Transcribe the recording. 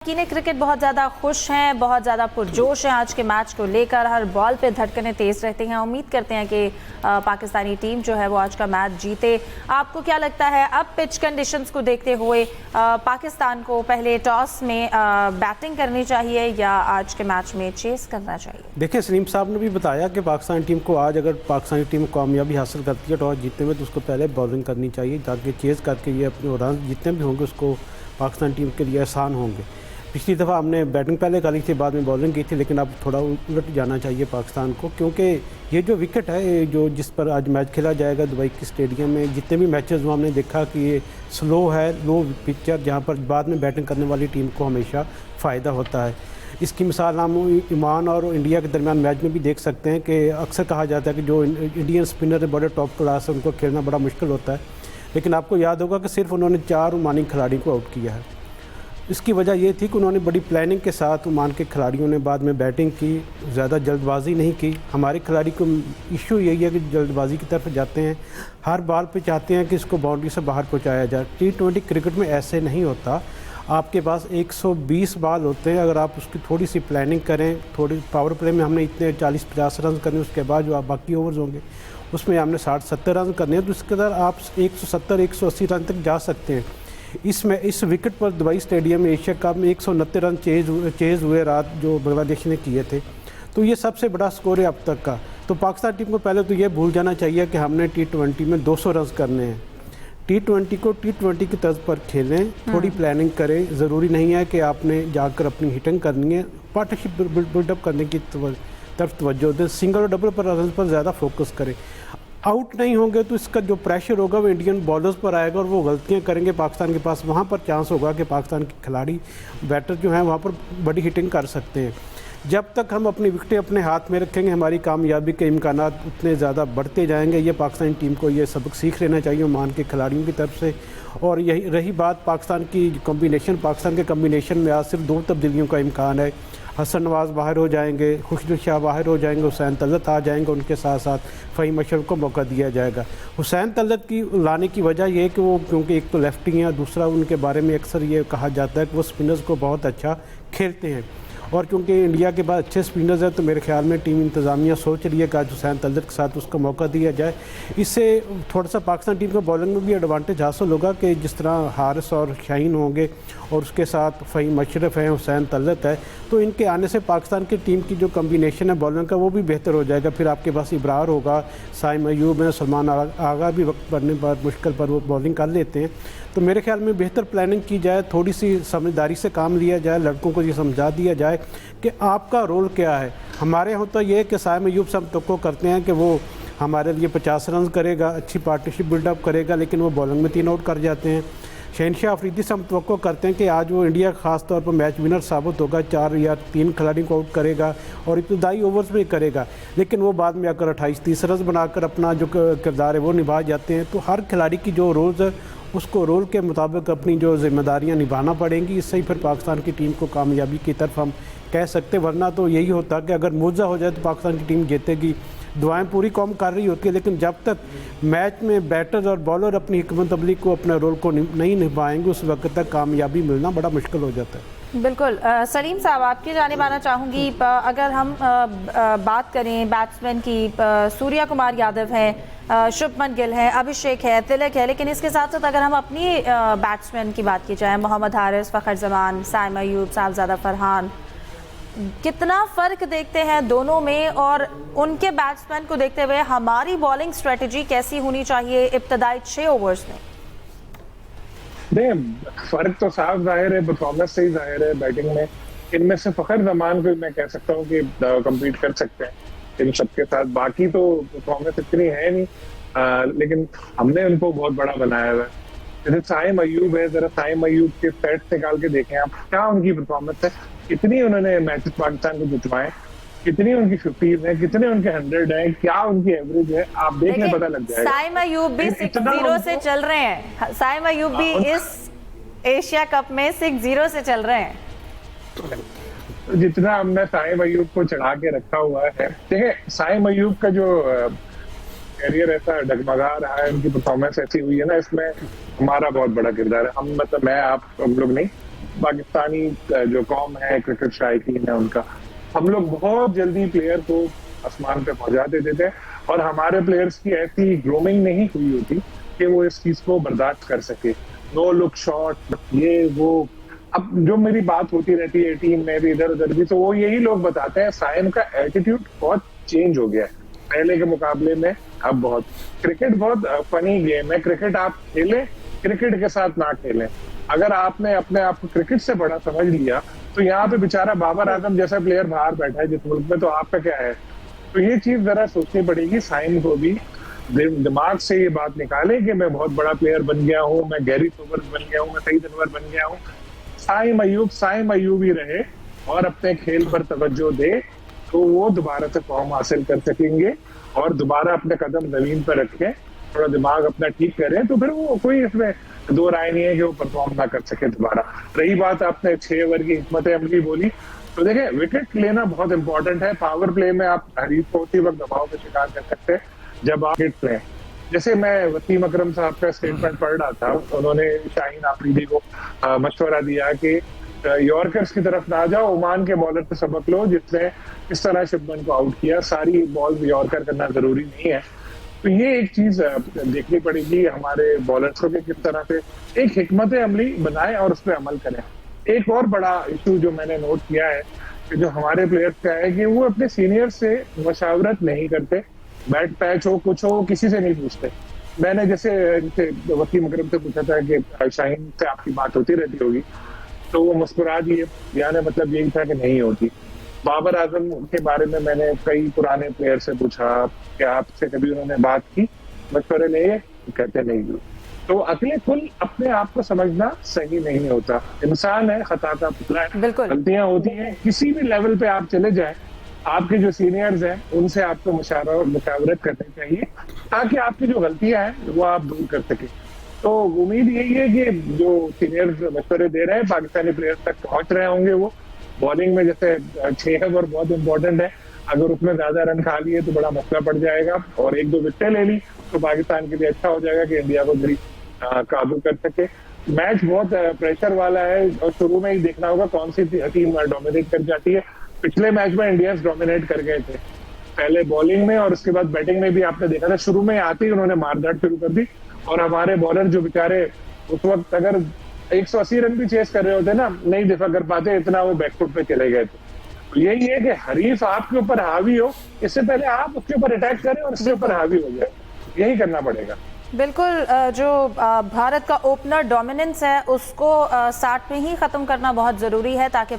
कीने क्रिकेट बहुत ज़्यादा खुश हैं, बहुत ज़्यादा पुरजोश हैं आज के मैच को लेकर। हर बॉल पे धड़कनें तेज़ रहती हैं। उम्मीद करते हैं कि पाकिस्तानी टीम जो है वो आज का मैच जीते। आपको क्या लगता है अब पिच कंडीशंस को देखते हुए पाकिस्तान को पहले टॉस में बैटिंग करनी चाहिए या आज के मैच में चेस करना चाहिए? देखिए, सलीम साहब ने भी बताया कि पाकिस्तानी टीम को आज अगर पाकिस्तानी टीम कामयाबी हासिल करती है टॉस जीतने में, तो उसको पहले बॉलिंग करनी चाहिए ताकि चेस करके ये अपने रन जितने भी होंगे उसको पाकिस्तान टीम के लिए आसान होंगे। पिछली दफ़ा हमने बैटिंग पहले करी थी, बाद में बॉलिंग की थी, लेकिन अब थोड़ा उलट जाना चाहिए पाकिस्तान को, क्योंकि ये जो विकेट है जो जिस पर आज मैच खेला जाएगा दुबई के स्टेडियम में, जितने भी मैचेस हुआ हमने देखा कि ये स्लो है, लो पिक्चर, जहाँ पर बाद में बैटिंग करने वाली टीम को हमेशा फ़ायदा होता है। इसकी मिसाल हम ईमान और इंडिया के दरमियान मैच में भी देख सकते हैं कि अक्सर कहा जाता है कि जो इंडियन स्पिनर है बड़े टॉप क्लास है, उनको खेलना बड़ा मुश्किल होता है, लेकिन आपको याद होगा कि सिर्फ उन्होंने 4 ओमानी खिलाड़ी को आउट किया है। इसकी वजह ये थी कि उन्होंने बड़ी प्लानिंग के साथ ओमान के खिलाड़ियों ने बाद में बैटिंग की, ज़्यादा जल्दबाजी नहीं की। हमारे खिलाड़ी को इशू यही है कि जल्दबाजी की तरफ जाते हैं, हर बॉल पे चाहते हैं कि इसको बाउंड्री से बाहर पहुंचाया जाए। T20 क्रिकेट में ऐसे नहीं होता। आपके पास 120 बॉल होते हैं, अगर आप उसकी थोड़ी सी प्लानिंग करें, थोड़ी पावर प्ले में हमने इतने 40-50 रन करने, उसके बाद जो आप बाकी ओवर्स होंगे उसमें हमने 60-70 रन करने हैं, तो इसके अंदर आप 170-180 रन तक जा सकते हैं। इस विकेट पर दुबई स्टेडियम में एशिया कप में 169 रन चेज़ हुए रात जो बांग्लादेश ने किए थे, तो ये सबसे बड़ा स्कोर है अब तक का। तो पाकिस्तान टीम को पहले तो ये भूल जाना चाहिए कि हमने T20 में 200 रन करने हैं। T20 को T20 की तर्ज पर खेलें, थोड़ी प्लानिंग करें। ज़रूरी नहीं है कि आपने जाकर अपनी हिटिंग करनी है, पार्टनरशिप बिल्डअप करने की तरफ तवज्जो दें, सिंगल और डबल पर रन पर ज़्यादा फोकस करें। आउट नहीं होंगे तो इसका जो प्रेशर होगा वो इंडियन बॉलर्स पर आएगा और वो गलतियां करेंगे पाकिस्तान के पास। वहाँ पर चांस होगा कि पाकिस्तान के खिलाड़ी बैटर जो हैं वहाँ पर बड़ी हिटिंग कर सकते हैं। जब तक हम अपनी विकेटें अपने हाथ में रखेंगे, हमारी कामयाबी के इम्कानात उतने ज़्यादा बढ़ते जाएंगे। ये पाकिस्तानी टीम को ये सबक सीख लेना चाहिए ओमान के खिलाड़ियों की तरफ से। और यही रही बात पाकिस्तान की कॉम्बिनेशन, पाकिस्तान के कॉम्बिनेशन में आज सिर्फ 2 तब्दीलियों का इम्कान है। हसन नवाज़ बाहर हो जाएंगे, खुशबू शाह बाहर हो जाएंगे, हुसैन तलत आ जाएंगे, उनके साथ साथ फ़हीम अशरफ को मौका दिया जाएगा। हुसैन तलत की लाने की वजह यह है कि वो क्योंकि एक तो लेफ्टी हैं, दूसरा उनके बारे में अक्सर ये कहा जाता है कि वो स्पिनर्स को बहुत अच्छा खेलते हैं, और क्योंकि इंडिया के पास अच्छे स्पिनर्स हैं तो मेरे ख्याल में टीम इंतज़ामिया सोच रही है कि आज हुसैन तलत के साथ उसको मौका दिया जाए। इससे थोड़ा सा पाकिस्तान टीम को बॉलिंग में भी एडवांटेज हासिल होगा कि जिस तरह हारिस और शाहीन होंगे और उसके साथ फ़हीम अशरफ हैं, हुसैन तलत है, तो इनके आने से पाकिस्तान की टीम की जो कम्बिनेशन है बॉलिंग का वो भी बेहतर हो जाएगा। फिर आपके पास इब्रार होगा, साइम अयूब है, सलमान आगा भी वक्त पड़ने पर मुश्किल पर वो बॉलिंग कर लेते हैं। तो मेरे ख्याल में बेहतर प्लानिंग की जाए, थोड़ी सी समझदारी से काम लिया जाए, लड़कों को ये समझा दिया जाए कि आपका रोल क्या है। हमारे यहाँ तो ये है कि साइम अयूब से हम तो करते हैं कि वो हमारे लिए 50 रन करेगा, अच्छी पार्टनरशिप बिल्डअप करेगा, लेकिन वो बॉलिंग में 3 आउट कर जाते हैं। शहनशाह अफरीदी से हम तो करते हैं कि आज वो इंडिया ख़ास तौर पर मैच विनर साबित होगा, 4 या 3 खिलाड़ी को आउट करेगा और इब्तदाई ओवर्स में करेगा, लेकिन वो बाद में आकर 28-30 रन बनाकर अपना जो किरदार है वो निभा जाते हैं। तो हर खिलाड़ी की जो रोल्स है उसको रोल के मुताबिक अपनी जो जिम्मेदारियां निभाना पड़ेंगी। इससे ही फिर पाकिस्तान की टीम को कामयाबी की तरफ हम कह सकते, वरना तो यही होता कि अगर मुआवजा हो जाए तो पाकिस्तान की टीम जीतेगी। दुआएं पूरी कौम कर रही होती है, लेकिन जब तक मैच में बैटर्स और बॉलर अपनी हिकमत अमली को अपने रोल को नहीं निभाएंगे उस वक्त तक कामयाबी मिलना बड़ा मुश्किल हो जाता है। बिल्कुल। सलीम साहब, आपकी जानिब आना चाहूँगी। अगर हम बात करें बैट्समैन की, सूर्या कुमार यादव हैं, शुभमन गिल है, अभिषेक है, तिलक है, लेकिन इसके साथ साथ अगर हम अपनी बैट्समैन की बात की जाए, मोहम्मद हारिस, फ़खर जमान, साइम अयूब, साहबजादा फरहान, कितना फ़र्क देखते हैं दोनों में? और उनके बैट्समैन को देखते हुए हमारी बॉलिंग स्ट्रेटजी कैसी होनी चाहिए इब्तदाई 6 ओवर्स में? फर्क तो साफ जाहिर है, परफॉर्मेंस से ही जाहिर है बैटिंग में। इनमें से फ़खर जमान को मैं कह सकता हूँ कि कम्पीट कर सकते हैं इन सबके साथ, बाकी तो परफॉर्मेंस इतनी है नहीं, लेकिन हमने उनको बहुत बड़ा बनाया हुआ है। जैसे साइम अयूब है, जरा साइम अयूब के सेट निकाल के देखें आप, क्या उनकी परफॉर्मेंस है, कितनी उन्होंने मैचेस पाकिस्तान को जितवाए, कितनी उनकी 50s है, कितने उनके 100 है, क्या उनकी एवरेज है, आप देखने पता लग जाएगा। साइम अयूब भी 6-0 से चल रहे हैं। साइम अयूब भी इस एशिया कप में 6-0 से चल रहे हैं। जितना हमने साइम अयूब को चढ़ा के रखा हुआ है, देखिए साइम अयूब का जो कैरियर ऐसा डगमगा रहा है, उनकी परफॉर्मेंस ऐसी हुई है ना, इसमें हमारा बहुत बड़ा किरदार है। हम मतलब मैं आप हम लोग नहीं, पाकिस्तानी जो कौम है, क्रिकेट शायकीन है उनका, हम लोग बहुत जल्दी प्लेयर को आसमान पे पहुंचा देते थे और हमारे प्लेयर्स की ऐसी ग्रूमिंग नहीं हुई होती कि वो इस चीज को बर्दाश्त कर सके। नो लुक शॉट, ये वो, अब जो मेरी बात होती रहती है टीम में भी इधर उधर भी, तो वो यही लोग बताते हैं साइम का एटीट्यूड बहुत चेंज हो गया है पहले के मुकाबले में। अब बहुत क्रिकेट बहुत फनी गेम है, क्रिकेट आप खेलें, क्रिकेट के साथ ना खेलें। अगर आपने अपने आप को क्रिकेट से बड़ा समझ लिया तो यहाँ पे बेचारा बाबर आजम जैसा प्लेयर बाहर बैठा है जिस मुल्क में, तो आपका क्या है? तो ये चीज जरा सोचनी पड़ेगी साइम को भी, दिमाग से ये बात निकाले कि मैं बहुत बड़ा प्लेयर बन गया हूँ, मैं गैरी सोबर्स बन गया हूँ, मैं सईद अनवर बन गया हूँ। साइम अयूब ही रहे और अपने खेल पर तवज्जो दे तो वो दोबारा से फॉर्म हासिल कर सकेंगे और दोबारा अपने कदम जमीन पर रखें, थोड़ा दिमाग अपना ठीक करें, तो फिर वो कोई इसमें दो राय नहीं है कि वो परफॉर्म ना कर सके दोबारा। रही बात आपने 6 ओवर की हिकमत अमली बोली, तो देखें विकेट लेना बहुत इंपॉर्टेंट है। पावर प्ले में आप हरीफ को उसी वक्त दबाव का शिकार कर सकते हैं जब आप हिट लें। जैसे मैं वसीम अकरम साहब का स्टेटमेंट पढ़ रहा था, उन्होंने शाहीन आफरीदी को मशवरा दिया कि यॉर्कर्स की तरफ ना जाओ, ओमान के बॉलर से सबक लो जिसने इस तरह शुभमन को आउट किया, सारी बॉल यॉर्कर करना जरूरी नहीं है। तो ये एक चीज देखनी पड़ेगी हमारे बॉलर्स को कि किस तरह से एक हिकमत अमली बनाए और उस पर अमल करें। एक और बड़ा इशू जो मैंने नोट किया है कि जो हमारे प्लेयर्स का है कि वो अपने सीनियर से मशावरत नहीं करते, बैट पैच हो कुछ हो किसी से नहीं पूछते। मैंने जैसे वसीम अकरम से पूछा था कि शाहीन से आपकी बात होती रहती होगी, तो वो मुस्कुरा दिए, यानी मतलब यही था कि नहीं होती। बाबर आजम के बारे में मैंने कई पुराने प्लेयर से पूछा कि आपसे कभी उन्होंने बात की, मशवरे लिए, कहते नहीं। तो अकेले कुल अपने आप को समझना सही नहीं होता, इंसान है, खता का पुतला है, गलतियां होती हैं, किसी भी लेवल पे आप चले जाए, आपके जो सीनियर्स हैं उनसे आपको मुशावरत करनी चाहिए ताकि आपकी जो गलतियां हैं वो आप दूर कर सके। तो उम्मीद यही है कि जो सीनियर्स मशवरे दे रहे हैं पाकिस्तानी प्लेयर्स तक पहुंच रहे होंगे। वो बॉलिंग में जैसे 6 ओवर बहुत इंपॉर्टेंट है, अगर उसमें ज्यादा रन खा लिए तो बड़ा मसला पड़ जाएगा, और 1-2 विकेटें ले ली तो पाकिस्तान के लिए अच्छा हो जाएगा कि इंडिया को जरी काबू कर सके। मैच बहुत प्रेशर वाला है और शुरू में ही देखना होगा कौन सी टीम डोमिनेट कर जाती है। पिछले मैच में इंडियंस डोमिनेट कर गए थे, पहले बॉलिंग में और उसके बाद बैटिंग में भी आपने देखा था, शुरू में आते ही उन्होंने मारधाड़ शुरू कर दी और हमारे बॉलर जो बेचारे उस वक्त अगर 180 रन भी चेस कर रहे होते ना, नहीं दिफा कर पाते, इतना वो बैकफुट पे चले गए थे। तो यही है कि हरीफ आपके ऊपर हावी हो, इससे पहले आप उसके ऊपर अटैक करें और उसके ऊपर हावी हो जाए, यही करना पड़ेगा। बिल्कुल, जो भारत का ओपनर डोमिनेंस है उसको 60 में ही खत्म करना बहुत जरूरी है ताकि